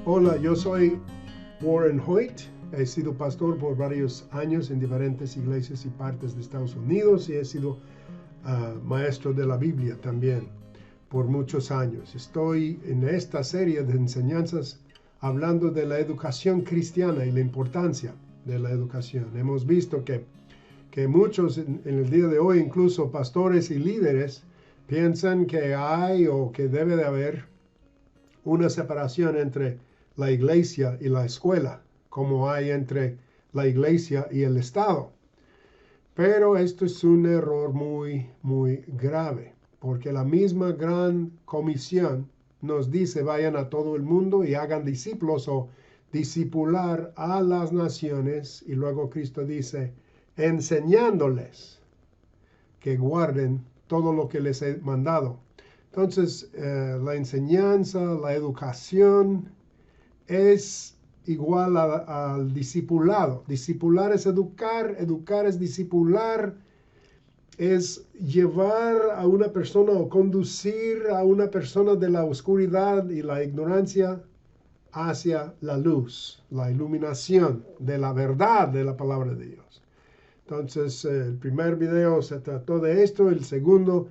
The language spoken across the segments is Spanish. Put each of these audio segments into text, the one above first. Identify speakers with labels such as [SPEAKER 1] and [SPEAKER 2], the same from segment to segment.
[SPEAKER 1] Hola, yo soy Warren Hoyt. He sido pastor por varios años en diferentes iglesias y partes de Estados Unidos y he sido maestro de la Biblia también por muchos años. Estoy en esta serie de enseñanzas hablando de la educación cristiana y la importancia de la educación. Hemos visto que muchos en el día de hoy, incluso pastores y líderes, piensan que hay o que debe de haber una separación entre la iglesia y la escuela, como hay entre la iglesia y el Estado. Pero esto es un error muy, muy grave, porque la misma gran comisión nos dice vayan a todo el mundo y hagan discípulos o discipular a las naciones, y luego Cristo dice, enseñándoles que guarden todo lo que les he mandado. Entonces, la enseñanza, la educación es igual al discipulado. Discipular es educar, educar es discipular, es llevar a una persona o conducir a una persona de la oscuridad y la ignorancia hacia la luz, la iluminación de la verdad de la palabra de Dios. Entonces, el primer video se trató de esto, el segundo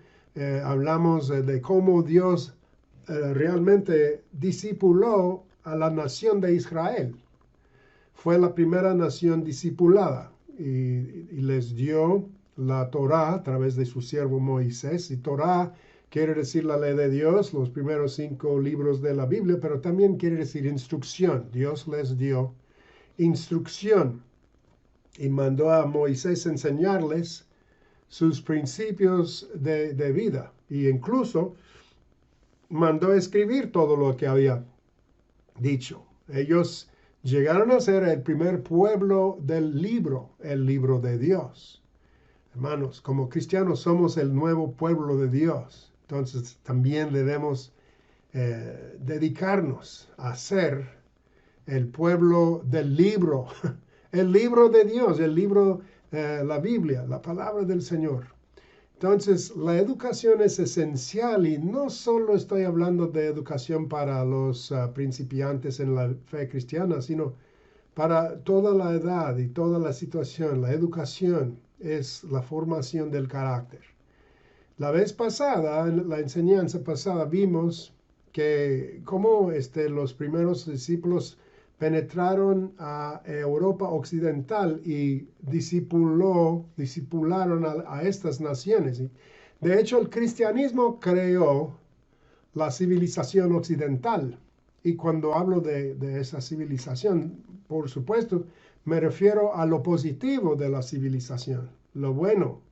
[SPEAKER 1] hablamos de cómo Dios realmente discipuló a la nación de Israel. Fue la primera nación discipulada y les dio la Torá a través de su siervo Moisés. Y Torá quiere decir la ley de Dios, los primeros 5 libros de la Biblia, pero también quiere decir instrucción. Dios les dio instrucción y mandó a Moisés enseñarles sus principios de vida. Y incluso mandó a escribir todo lo que había dicho. Ellos llegaron a ser el primer pueblo del libro, el libro de Dios. Hermanos, como cristianos somos el nuevo pueblo de Dios. Entonces también debemos dedicarnos a ser el pueblo del libro, el libro de Dios, el libro, la Biblia, la palabra del Señor. Entonces, la educación es esencial y no solo estoy hablando de educación para los principiantes en la fe cristiana, sino para toda la edad y toda la situación. La educación es la formación del carácter. La vez pasada, en la enseñanza pasada, vimos que cómo los primeros discípulos penetraron a Europa occidental y discipularon a estas naciones. De hecho, el cristianismo creó la civilización occidental. Y cuando hablo de esa civilización, por supuesto, me refiero a lo positivo de la civilización, lo bueno.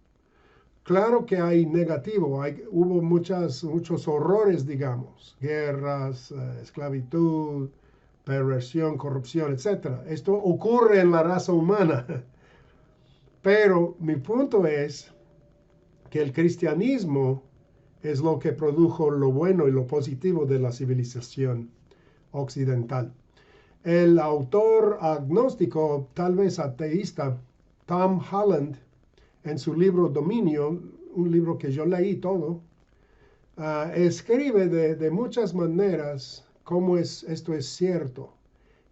[SPEAKER 1] Claro que hay negativo, hubo muchos horrores, digamos, guerras, esclavitud, perversión, corrupción, etc. Esto ocurre en la raza humana. Pero mi punto es que el cristianismo es lo que produjo lo bueno y lo positivo de la civilización occidental. El autor agnóstico, tal vez ateísta, Tom Holland, en su libro Dominio, un libro que yo leí todo, escribe de muchas maneras cómo esto es cierto.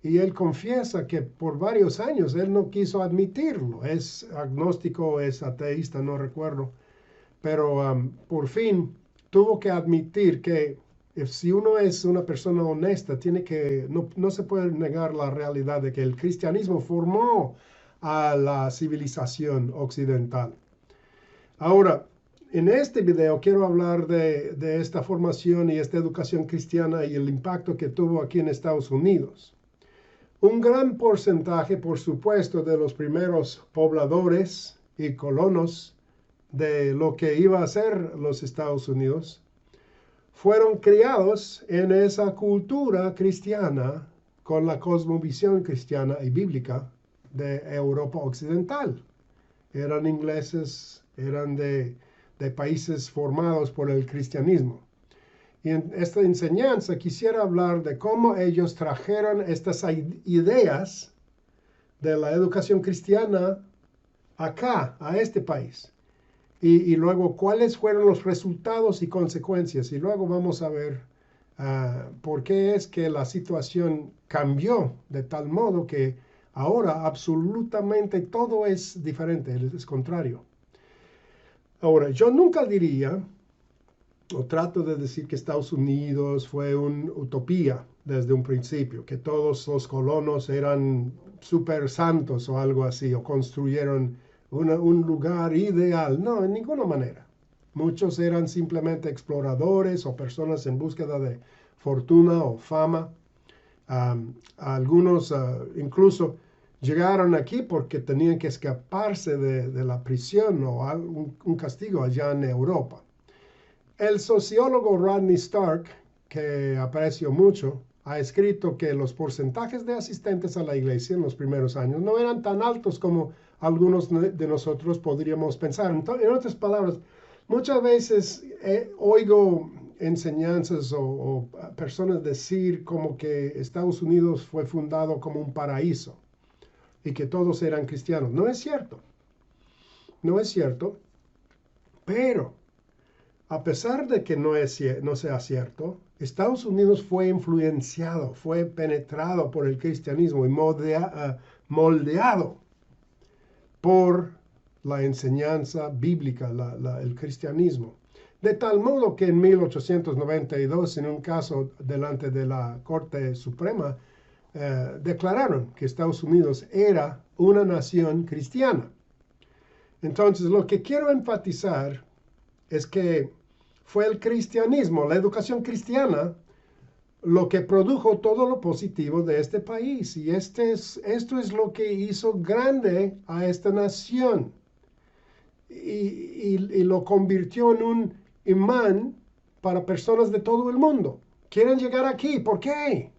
[SPEAKER 1] Y él confiesa que por varios años él no quiso admitirlo. Es agnóstico, es ateísta, no recuerdo. Pero por fin tuvo que admitir que si uno es una persona honesta, no se puede negar la realidad de que el cristianismo formó a la civilización occidental. Ahora, en este video quiero hablar de esta formación y esta educación cristiana y el impacto que tuvo aquí en Estados Unidos. Un gran porcentaje, por supuesto, de los primeros pobladores y colonos de lo que iba a ser los Estados Unidos fueron criados en esa cultura cristiana con la cosmovisión cristiana y bíblica de Europa Occidental. Eran ingleses, eran de países formados por el cristianismo. Y en esta enseñanza quisiera hablar de cómo ellos trajeron estas ideas de la educación cristiana acá, a este país. Y luego cuáles fueron los resultados y consecuencias. Y luego vamos a ver ¿Por qué es que la situación cambió de tal modo que ahora absolutamente todo es diferente, es contrario? Ahora, yo nunca diría, o trato de decir que Estados Unidos fue una utopía desde un principio, que todos los colonos eran super santos o algo así, o construyeron un lugar ideal. No, en ninguna manera. Muchos eran simplemente exploradores o personas en búsqueda de fortuna o fama. Algunos incluso llegaron aquí porque tenían que escaparse de la prisión o un castigo allá en Europa. El sociólogo Rodney Stark, que aprecio mucho, ha escrito que los porcentajes de asistentes a la iglesia en los primeros años no eran tan altos como algunos de nosotros podríamos pensar. En otras palabras, muchas veces oigo enseñanzas o personas decir como que Estados Unidos fue fundado como un paraíso y que todos eran cristianos. No es cierto. No es cierto. Pero a pesar de que no sea cierto, Estados Unidos fue influenciado, fue penetrado por el cristianismo y moldeado por la enseñanza bíblica, el cristianismo. De tal modo que en 1892, en un caso delante de la Corte Suprema, declararon que Estados Unidos era una nación cristiana. Entonces, lo que quiero enfatizar es que fue el cristianismo, la educación cristiana, lo que produjo todo lo positivo de este país. Y esto es lo que hizo grande a esta nación. Y lo convirtió en un imán para personas de todo el mundo. Quieren llegar aquí. ¿Por qué?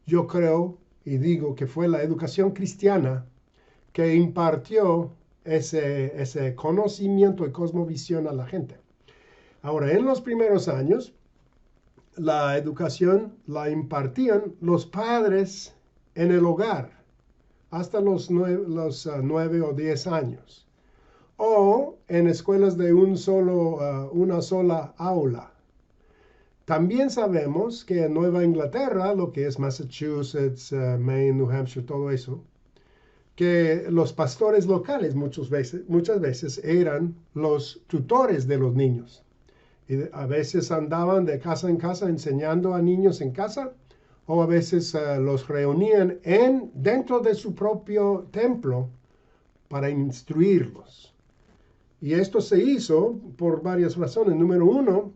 [SPEAKER 1] Yo creo y digo que fue la educación cristiana que impartió ese conocimiento y cosmovisión a la gente. Ahora, en los primeros años, la educación la impartían los padres en el hogar, hasta los 9 o 10 años, o en escuelas de una sola aula. También sabemos que en Nueva Inglaterra, lo que es Massachusetts, Maine, New Hampshire, todo eso, que los pastores locales muchas veces eran los tutores de los niños. Y a veces andaban de casa en casa enseñando a niños en casa, o a veces los reunían dentro de su propio templo para instruirlos. Y esto se hizo por varias razones. Número uno,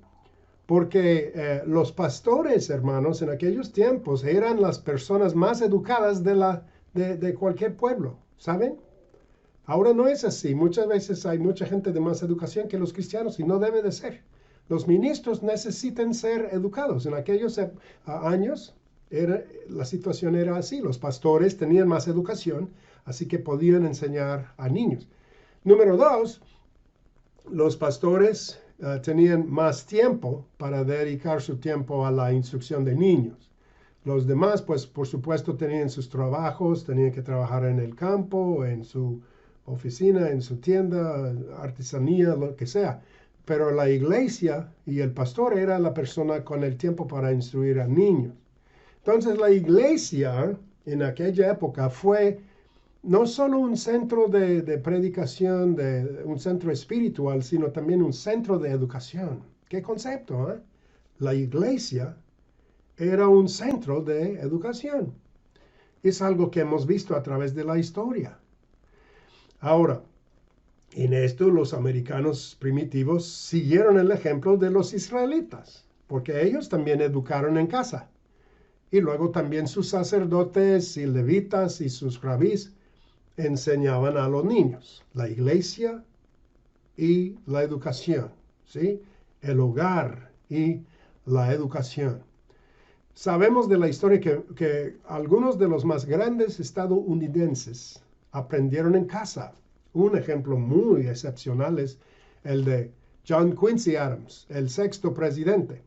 [SPEAKER 1] porque los pastores, hermanos, en aquellos tiempos eran las personas más educadas de cualquier pueblo, ¿saben? Ahora no es así. Muchas veces hay mucha gente de más educación que los cristianos y no debe de ser. Los ministros necesitan ser educados. En aquellos años la situación era así. Los pastores tenían más educación, así que podían enseñar a niños. Número dos, los pastores tenían más tiempo para dedicar su tiempo a la instrucción de niños. Los demás, pues por supuesto, tenían sus trabajos, tenían que trabajar en el campo, en su oficina, en su tienda, artesanía, lo que sea. Pero la iglesia y el pastor era la persona con el tiempo para instruir a niños. Entonces la iglesia en aquella época fue no solo un centro de predicación, un centro espiritual, sino también un centro de educación. ¿Qué concepto? La iglesia era un centro de educación. Es algo que hemos visto a través de la historia. Ahora, en esto los americanos primitivos siguieron el ejemplo de los israelitas, porque ellos también educaron en casa. Y luego también sus sacerdotes y levitas y sus rabís enseñaban a los niños. La iglesia y la educación, ¿sí? El hogar y la educación. Sabemos de la historia que algunos de los más grandes estadounidenses aprendieron en casa. Un ejemplo muy excepcional es el de John Quincy Adams, el sexto presidente.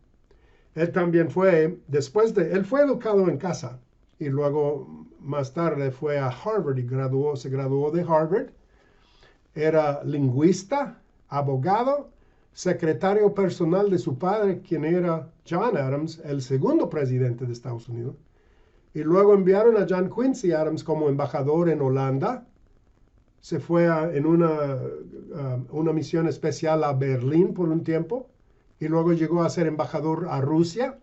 [SPEAKER 1] Él también él fue educado en casa y luego más tarde fue a Harvard y se graduó de Harvard. Era lingüista, abogado, secretario personal de su padre, quien era John Adams, el segundo presidente de Estados Unidos. Y luego enviaron a John Quincy Adams como embajador en Holanda. Se fue en una misión especial a Berlín por un tiempo. Y luego llegó a ser embajador a Rusia.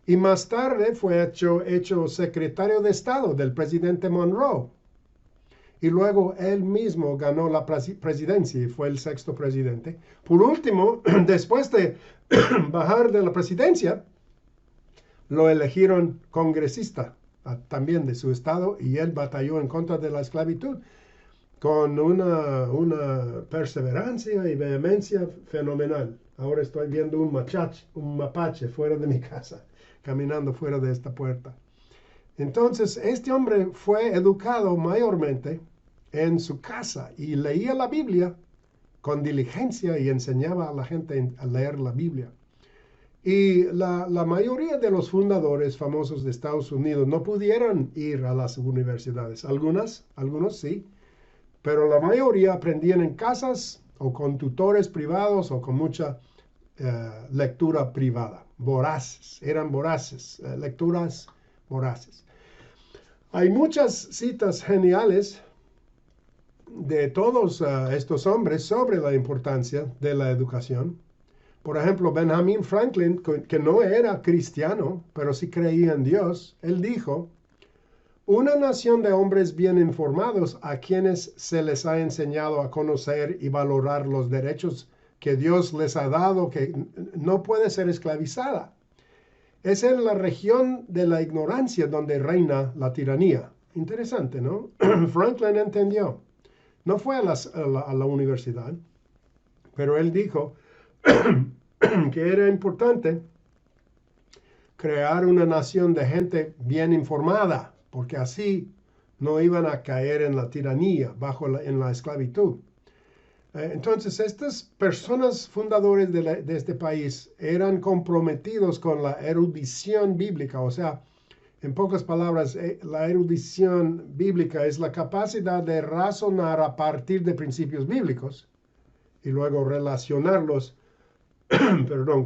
[SPEAKER 1] Y más tarde fue hecho secretario de Estado del presidente Monroe. Y luego él mismo ganó la presidencia y fue el sexto presidente. Por último, después de bajar de la presidencia, lo eligieron congresista también de su estado, y él batalló en contra de la esclavitud con una perseverancia y vehemencia fenomenal. Ahora estoy viendo un mapache fuera de mi casa, caminando fuera de esta puerta. Entonces, este hombre fue educado mayormente en su casa y leía la Biblia con diligencia y enseñaba a la gente a leer la Biblia. Y la mayoría de los fundadores famosos de Estados Unidos no pudieron ir a las universidades. Algunos sí, pero la mayoría aprendían en casas o con tutores privados o con mucha lectura privada. Eran voraces, lecturas voraces. Hay muchas citas geniales de todos estos hombres sobre la importancia de la educación. Por ejemplo, Benjamin Franklin, que no era cristiano, pero sí creía en Dios, él dijo: una nación de hombres bien informados a quienes se les ha enseñado a conocer y valorar los derechos que Dios les ha dado, que no puede ser esclavizada. Es en la región de la ignorancia donde reina la tiranía. Interesante, ¿no? Franklin entendió. No fue a la universidad, pero él dijo que era importante crear una nación de gente bien informada, porque así no iban a caer en la tiranía, en la esclavitud. Entonces, estas personas fundadoras de este país eran comprometidos con la erudición bíblica. O sea, en pocas palabras, la erudición bíblica es la capacidad de razonar a partir de principios bíblicos y luego relacionarlos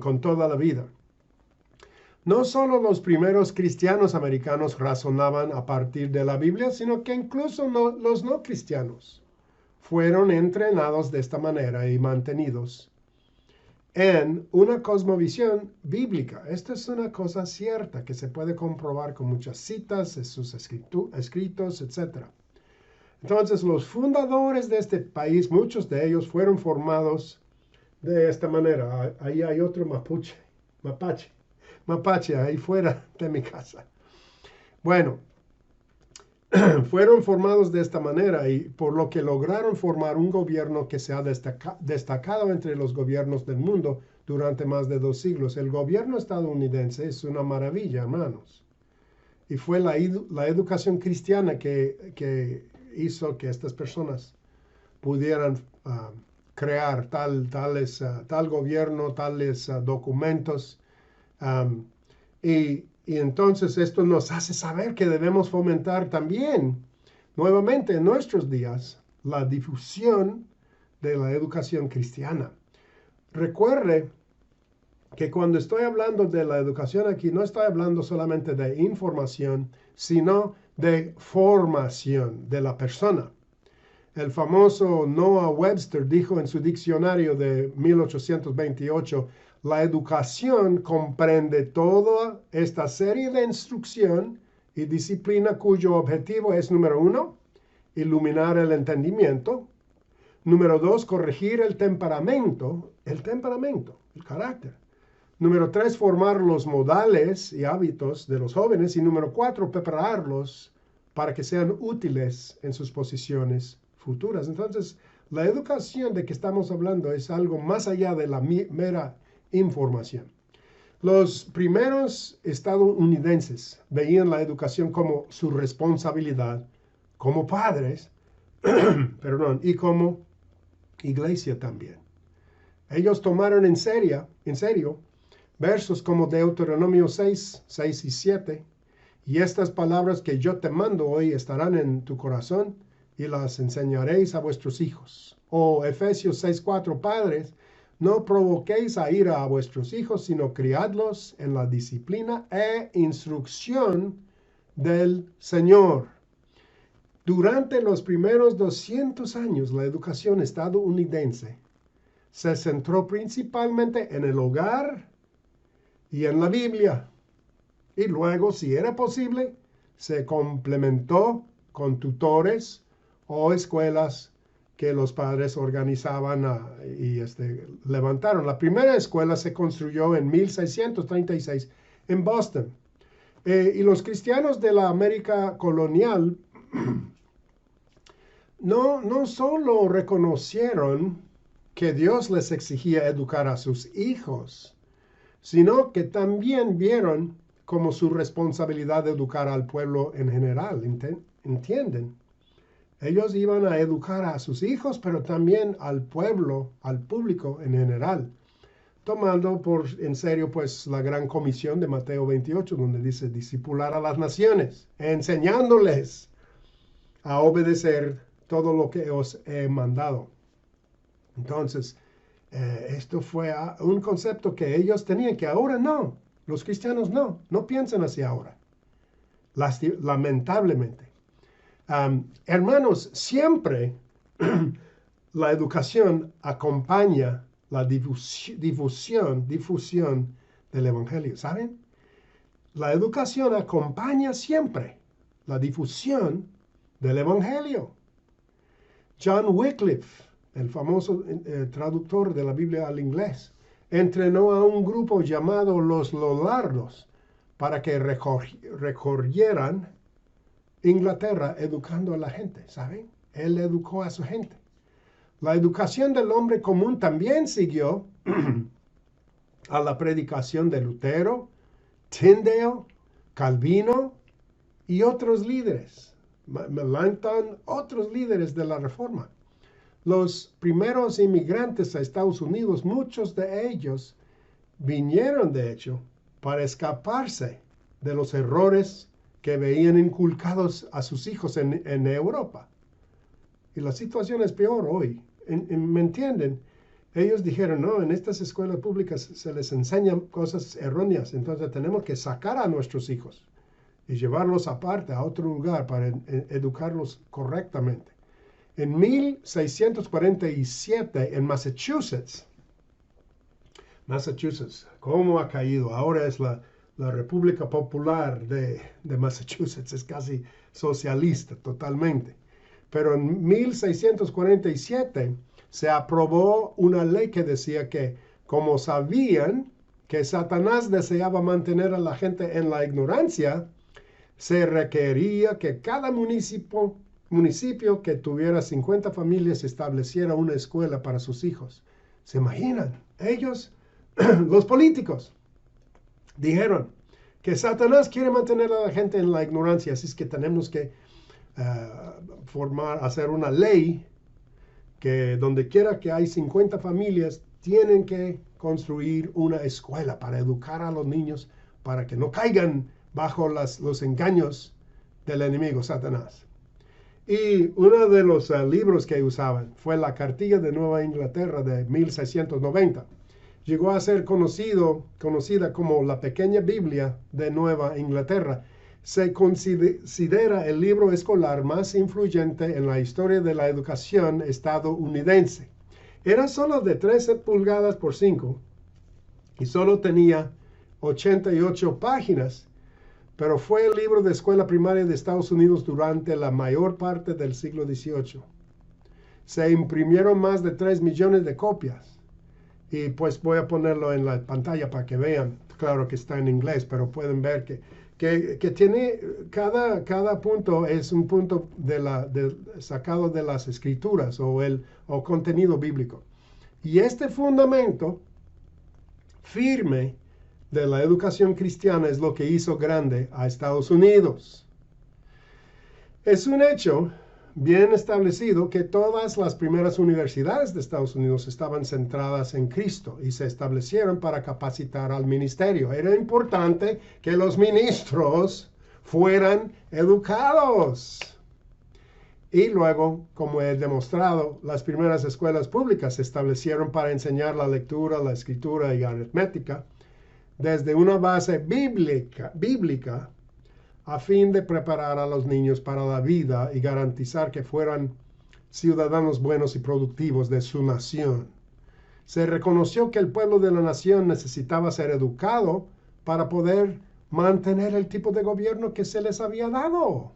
[SPEAKER 1] con toda la vida. No solo los primeros cristianos americanos razonaban a partir de la Biblia, sino que incluso los no cristianos fueron entrenados de esta manera y mantenidos en una cosmovisión bíblica. Esta es una cosa cierta que se puede comprobar con muchas citas de sus escritos, etc. Entonces, los fundadores de este país, muchos de ellos fueron formados de esta manera. Ahí hay otro mapache, ahí fuera de mi casa. Bueno, fueron formados de esta manera y por lo que lograron formar un gobierno que se ha destacado entre los gobiernos del mundo durante más de 2 siglos. El gobierno estadounidense es una maravilla, hermanos. Y fue la educación cristiana que hizo que estas personas pudieran crear tal gobierno, tales documentos. Y entonces esto nos hace saber que debemos fomentar también, nuevamente en nuestros días, la difusión de la educación cristiana. Recuerde que cuando estoy hablando de la educación aquí, no estoy hablando solamente de información, sino de formación de la persona. El famoso Noah Webster dijo en su diccionario de 1828, la educación comprende toda esta serie de instrucción y disciplina cuyo objetivo es, número 1, iluminar el entendimiento. Número 2, corregir el temperamento, el carácter. Número 3, formar los modales y hábitos de los jóvenes. Y número 4, prepararlos para que sean útiles en sus posiciones futuras. Entonces, la educación de que estamos hablando es algo más allá de la mera información. Los primeros estadounidenses veían la educación como su responsabilidad como padres, y como iglesia también. Ellos tomaron en serio versos como Deuteronomio 6 y 7, y estas palabras que yo te mando hoy estarán en tu corazón y las enseñaréis a vuestros hijos. O Efesios 6:4, padres, No provoquéis a ira a vuestros hijos, sino criadlos en la disciplina e instrucción del Señor. Durante los primeros 200 años, la educación estadounidense se centró principalmente en el hogar y en la Biblia. Y luego, si era posible, se complementó con tutores o escuelas que los padres organizaban y levantaron. La primera escuela se construyó en 1636 en Boston. Y los cristianos de la América colonial no solo reconocieron que Dios les exigía educar a sus hijos, sino que también vieron como su responsabilidad educar al pueblo en general. ¿Entienden? Ellos iban a educar a sus hijos, pero también al pueblo, al público en general, tomando en serio pues la gran comisión de Mateo 28, donde dice discipular a las naciones, enseñándoles a obedecer todo lo que os he mandado. Entonces, esto fue un concepto que ellos tenían, que ahora no, los cristianos no piensan así ahora, lamentablemente. Hermanos, siempre la educación acompaña la difusión del Evangelio, ¿saben? La educación acompaña siempre la difusión del Evangelio. John Wycliffe, el famoso traductor de la Biblia al inglés, entrenó a un grupo llamado los Lollardos para que recorrieran Inglaterra educando a la gente, ¿saben? Él educó a su gente. La educación del hombre común también siguió a la predicación de Lutero, Tyndale, Calvino y otros líderes. Melanchthon, otros líderes de la Reforma. Los primeros inmigrantes a Estados Unidos, muchos de ellos vinieron, de hecho, para escaparse de los errores que veían inculcados a sus hijos en Europa. Y la situación es peor hoy. ¿Me entienden? Ellos dijeron, no, en estas escuelas públicas se les enseñan cosas erróneas, entonces tenemos que sacar a nuestros hijos y llevarlos aparte a otro lugar para educarlos correctamente. En 1647, en Massachusetts, ¿cómo ha caído? Ahora es la República Popular de Massachusetts, es casi socialista totalmente. Pero en 1647 se aprobó una ley que decía que, como sabían que Satanás deseaba mantener a la gente en la ignorancia, se requería que cada municipio que tuviera 50 familias estableciera una escuela para sus hijos. ¿Se imaginan? Ellos, los políticos, dijeron que Satanás quiere mantener a la gente en la ignorancia, así es que tenemos que hacer una ley que donde quiera que hay 50 familias, tienen que construir una escuela para educar a los niños, para que no caigan bajo los engaños del enemigo Satanás. Y uno de los libros que usaban fue la Cartilla de Nueva Inglaterra de 1690. Llegó a ser conocida como la Pequeña Biblia de Nueva Inglaterra. Se considera el libro escolar más influyente en la historia de la educación estadounidense. Era solo de 13 pulgadas por 5 y solo tenía 88 páginas, pero fue el libro de escuela primaria de Estados Unidos durante la mayor parte del siglo XVIII. Se imprimieron más de 3 millones de copias. Y pues voy a ponerlo en la pantalla para que vean. Claro que está en inglés, pero pueden ver que tiene cada punto es un punto sacado de las escrituras o contenido bíblico. Y este fundamento firme de la educación cristiana es lo que hizo grande a Estados Unidos. Es un hecho bien establecido que todas las primeras universidades de Estados Unidos estaban centradas en Cristo y se establecieron para capacitar al ministerio. Era importante que los ministros fueran educados. Y luego, como he demostrado, las primeras escuelas públicas se establecieron para enseñar la lectura, la escritura y aritmética desde una base bíblica a fin de preparar a los niños para la vida y garantizar que fueran ciudadanos buenos y productivos de su nación. Se reconoció que el pueblo de la nación necesitaba ser educado para poder mantener el tipo de gobierno que se les había dado.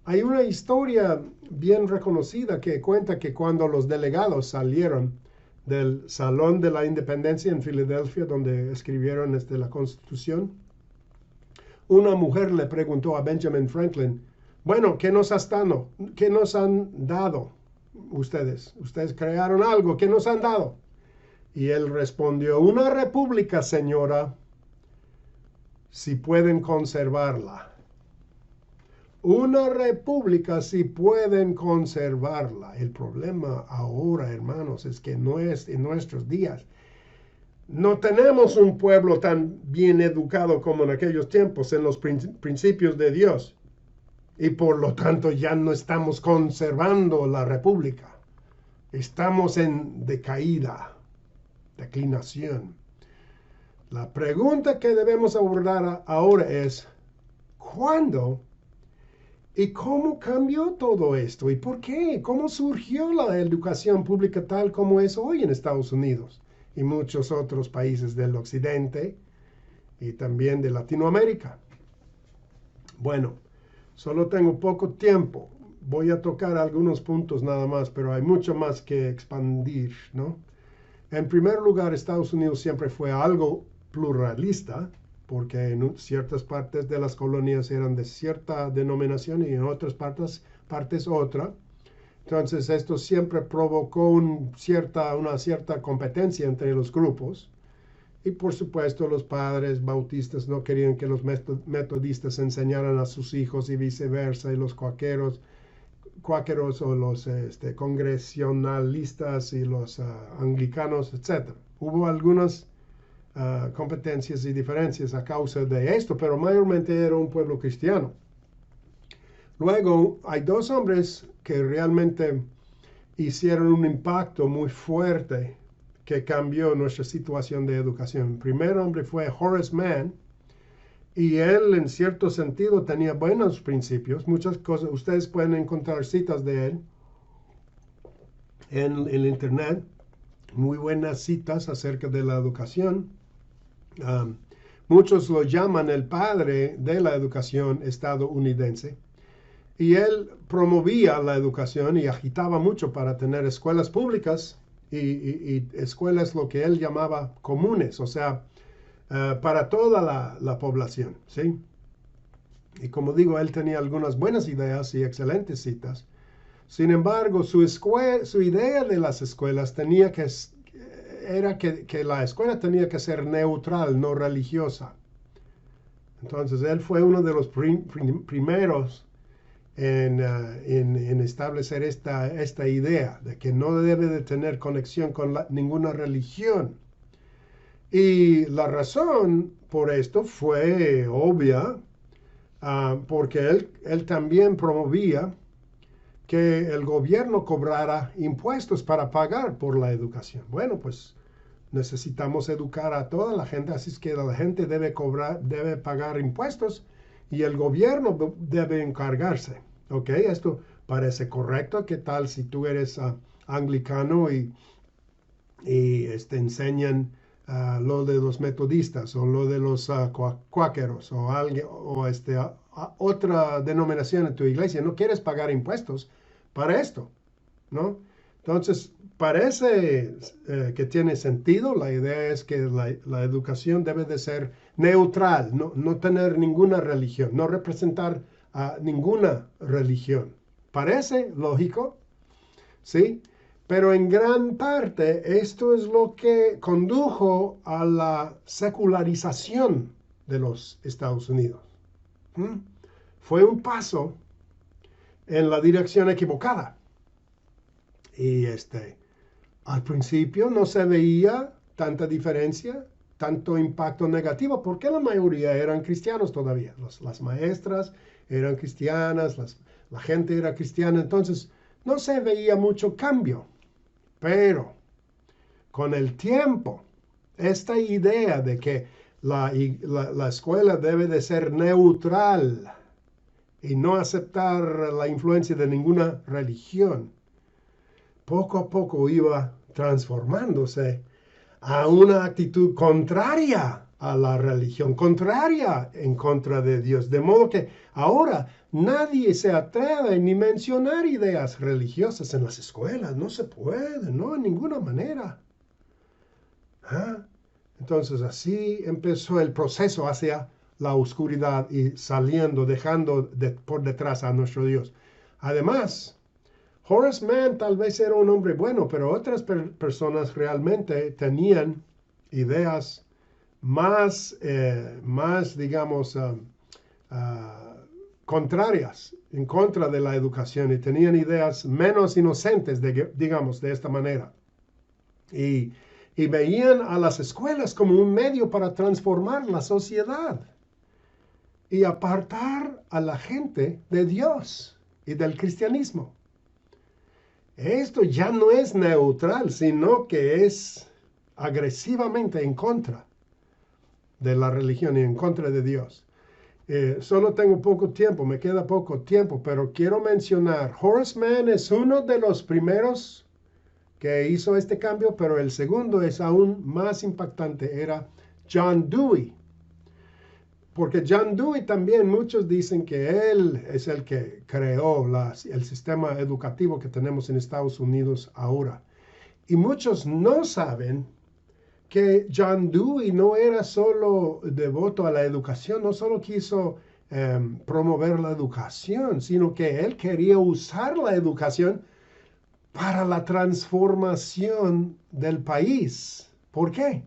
[SPEAKER 1] Hay una historia bien reconocida que cuenta que cuando los delegados salieron del Salón de la Independencia en Filadelfia, donde escribieron la Constitución, una mujer le preguntó a Benjamin Franklin, bueno, ¿qué nos han dado ustedes? Ustedes crearon algo, ¿qué nos han dado? Y él respondió, una república, señora, si pueden conservarla. Una república si pueden conservarla. El problema ahora, hermanos, es que no es en nuestros días. No tenemos un pueblo tan bien educado como en aquellos tiempos, en los principios de Dios. Y por lo tanto ya no estamos conservando la república. Estamos en decaída, declinación. La pregunta que debemos abordar ahora es, ¿cuándo y cómo cambió todo esto? ¿Y por qué? ¿Cómo surgió la educación pública tal como es hoy en Estados Unidos y muchos otros países del occidente y también de Latinoamérica? Bueno, solo tengo poco tiempo. Voy a tocar algunos puntos nada más, pero hay mucho más que expandir, ¿no? En primer lugar, Estados Unidos siempre fue algo pluralista, porque en ciertas partes de las colonias eran de cierta denominación y en otras partes otra. Entonces esto siempre provocó una cierta competencia entre los grupos. Y por supuesto los padres bautistas no querían que los metodistas enseñaran a sus hijos y viceversa, y los cuáqueros o los congresionalistas y los anglicanos, etc. Hubo algunas competencias y diferencias a causa de esto, pero mayormente era un pueblo cristiano. Luego, hay dos hombres que realmente hicieron un impacto muy fuerte que cambió nuestra situación de educación. El primer hombre fue Horace Mann, y él en cierto sentido tenía buenos principios, muchas cosas. Ustedes pueden encontrar citas de él en el internet, muy buenas citas acerca de la educación. Muchos lo llaman el padre de la educación estadounidense, y él promovía la educación y agitaba mucho para tener escuelas públicas y escuelas lo que él llamaba comunes, o sea, para toda la población, ¿sí? Y como digo, él tenía algunas buenas ideas y excelentes citas. Sin embargo, su idea de las escuelas era que la escuela tenía que ser neutral, no religiosa. Entonces, él fue uno de los primeros en establecer esta idea de que no debe de tener conexión con ninguna religión. Y la razón por esto fue obvia, porque él también promovía que el gobierno cobrara impuestos para pagar por la educación. Bueno, pues necesitamos educar a toda la gente, así es que la gente debe pagar impuestos y el gobierno debe encargarse. ¿Ok? Esto parece correcto. ¿Qué tal si tú eres anglicano y enseñan lo de los metodistas o lo de los cuáqueros o otra denominación en tu iglesia? No quieres pagar impuestos para esto, ¿no? Entonces, parece que tiene sentido. La idea es que la educación debe de ser neutral, no tener ninguna religión, no representar a ninguna religión. Parece lógico, ¿sí? Pero en gran parte esto es lo que condujo a la secularización de los Estados Unidos. Fue un paso en la dirección equivocada. Y al principio no se veía tanta diferencia, tanto impacto negativo, porque la mayoría eran cristianos todavía. Las maestras eran cristianas, la gente era cristiana, entonces no se veía mucho cambio. Pero con el tiempo, esta idea de que la escuela debe de ser neutral y no aceptar la influencia de ninguna religión, poco a poco iba transformándose a una actitud contraria a la religión, contraria en contra de Dios. De modo que ahora nadie se atreve ni mencionar ideas religiosas en las escuelas. No se puede, no, en ninguna manera. ¿Ah? Entonces así empezó el proceso hacia la oscuridad y saliendo, dejando por detrás a nuestro Dios. Además, Horace Mann tal vez era un hombre bueno, pero otras personas realmente tenían ideas más digamos, contrarias en contra de la educación y tenían ideas menos inocentes, digamos, de esta manera. Y veían a las escuelas como un medio para transformar la sociedad y apartar a la gente de Dios y del cristianismo. Esto ya no es neutral, sino que es agresivamente en contra de la religión y en contra de Dios. Solo tengo poco tiempo, me queda poco tiempo, pero quiero mencionar, Horace Mann es uno de los primeros que hizo este cambio, pero el segundo es aún más impactante, era John Dewey. Porque John Dewey también, muchos dicen que él es el que creó el sistema educativo que tenemos en Estados Unidos ahora. Y muchos no saben que John Dewey no era solo devoto a la educación, no solo quiso promover la educación, sino que él quería usar la educación para la transformación del país. ¿Por qué?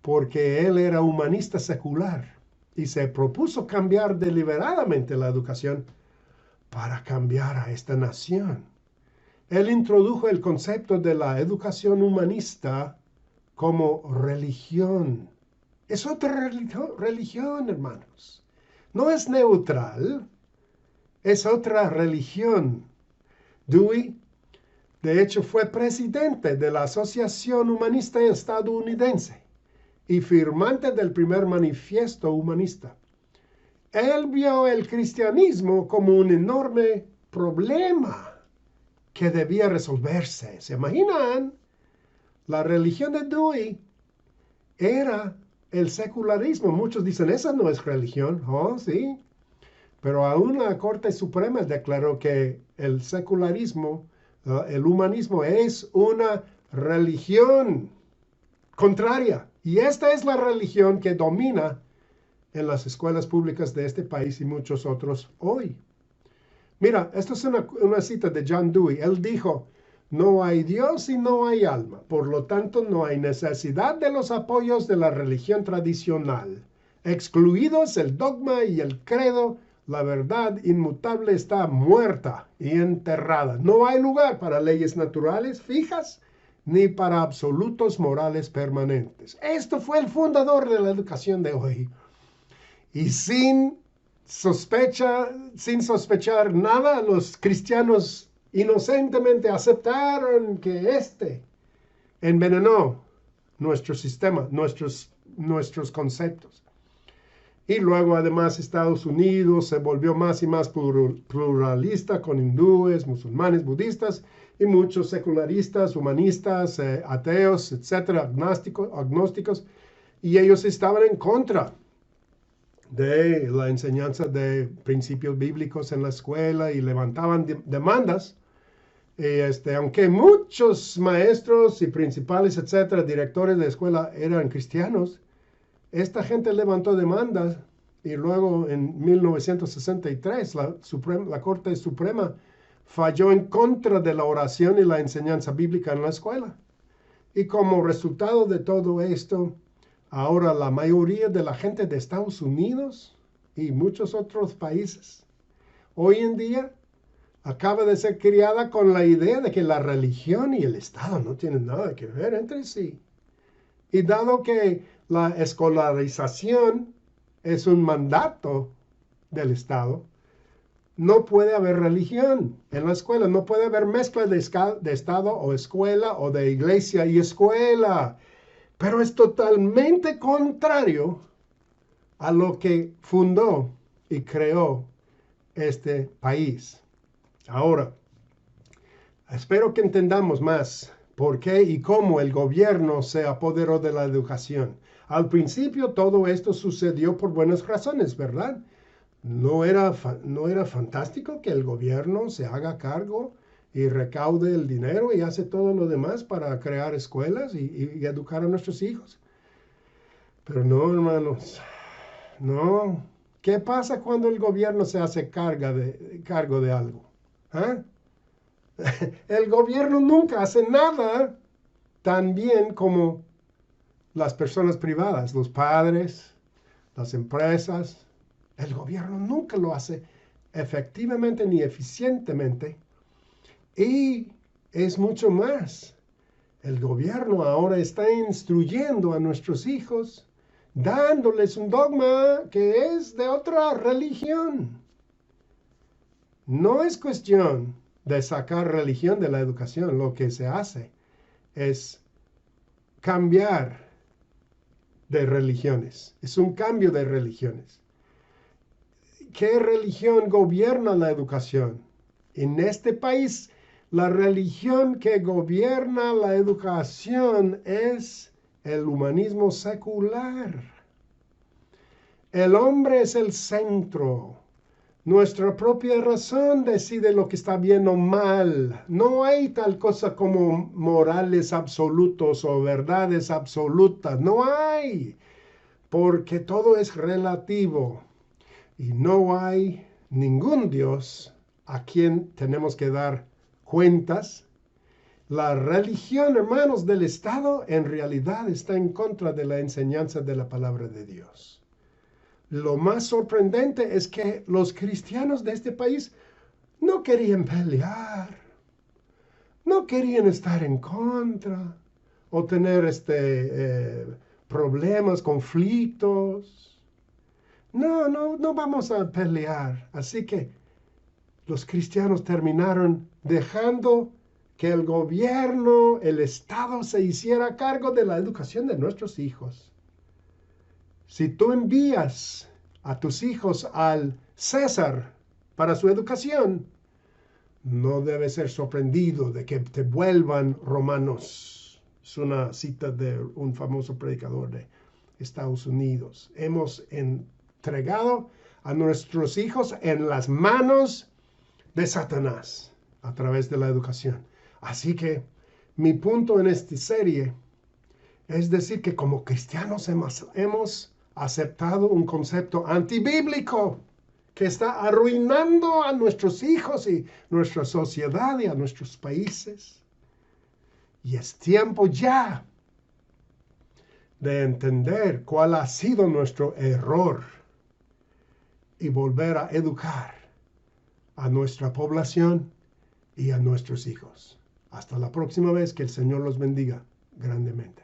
[SPEAKER 1] Porque él era humanista secular y se propuso cambiar deliberadamente la educación para cambiar a esta nación. Él introdujo el concepto de la educación humanista como religión. Es otra religión, hermanos. No es neutral, es otra religión. Dewey, de hecho, fue presidente de la Asociación Humanista Estadounidense y firmante del primer manifiesto humanista. Él vio el cristianismo como un enorme problema que debía resolverse. ¿Se imaginan? La religión de Dewey era el secularismo. Muchos dicen, esa no es religión. Oh, sí. Pero aún la Corte Suprema declaró que el secularismo, el humanismo, es una religión contraria. Y esta es la religión que domina en las escuelas públicas de este país y muchos otros hoy. Mira, esto es una cita de John Dewey. Él dijo, no hay Dios y no hay alma. Por lo tanto, no hay necesidad de los apoyos de la religión tradicional. Excluidos el dogma y el credo, la verdad inmutable está muerta y enterrada. No hay lugar para leyes naturales fijas ni para absolutos morales permanentes. Esto fue el fundador de la educación de hoy. Y sin sospechar nada, los cristianos inocentemente aceptaron que envenenó nuestro sistema, nuestros conceptos. Y luego además Estados Unidos se volvió más y más pluralista con hindúes, musulmanes, budistas y muchos secularistas, humanistas, ateos, etcétera, agnósticos, y ellos estaban en contra de la enseñanza de principios bíblicos en la escuela y levantaban demandas. Aunque muchos maestros y principales, etcétera, directores de escuela eran cristianos, esta gente levantó demandas y luego en 1963 la Corte Suprema falló en contra de la oración y la enseñanza bíblica en la escuela. Y como resultado de todo esto, ahora la mayoría de la gente de Estados Unidos y muchos otros países hoy en día acaba de ser criada con la idea de que la religión y el Estado no tienen nada que ver entre sí. Y dado que la escolarización es un mandato del Estado, no puede haber religión en la escuela. No puede haber mezcla de Estado o escuela o de iglesia y escuela. Pero es totalmente contrario a lo que fundó y creó este país. Ahora, espero que entendamos más por qué y cómo el gobierno se apoderó de la educación. Al principio todo esto sucedió por buenas razones, ¿verdad? ¿No era fantástico que el gobierno se haga cargo y recaude el dinero y hace todo lo demás para crear escuelas y educar a nuestros hijos? Pero no, hermanos, no. ¿Qué pasa cuando el gobierno se hace cargo de algo? ¿Ah? El gobierno nunca hace nada tan bien como las personas privadas, los padres, las empresas. El gobierno nunca lo hace efectivamente ni eficientemente. Y es mucho más. El gobierno ahora está instruyendo a nuestros hijos, dándoles un dogma que es de otra religión. No es cuestión de sacar religión de la educación. Lo que se hace es cambiar de religiones. Es un cambio de religiones. ¿Qué religión gobierna la educación? En este país, la religión que gobierna la educación es el humanismo secular. El hombre es el centro. Nuestra propia razón decide lo que está bien o mal. No hay tal cosa como morales absolutos o verdades absolutas. No hay. Porque todo es relativo. Y no hay ningún Dios a quien tenemos que dar cuentas. La religión, hermanos, del Estado en realidad está en contra de la enseñanza de la palabra de Dios. Lo más sorprendente es que los cristianos de este país no querían pelear, no querían estar en contra o tener problemas, conflictos. No vamos a pelear. Así que los cristianos terminaron dejando que el gobierno, el Estado se hiciera cargo de la educación de nuestros hijos. Si tú envías a tus hijos al César para su educación, no debes ser sorprendido de que te vuelvan romanos. Es una cita de un famoso predicador de Estados Unidos. Hemos entregado a nuestros hijos en las manos de Satanás a través de la educación. Así que mi punto en esta serie es decir que como cristianos hemos aceptado un concepto antibíblico que está arruinando a nuestros hijos y nuestra sociedad y a nuestros países. Y es tiempo ya de entender cuál ha sido nuestro error y volver a educar a nuestra población y a nuestros hijos. Hasta la próxima vez, que el Señor los bendiga grandemente.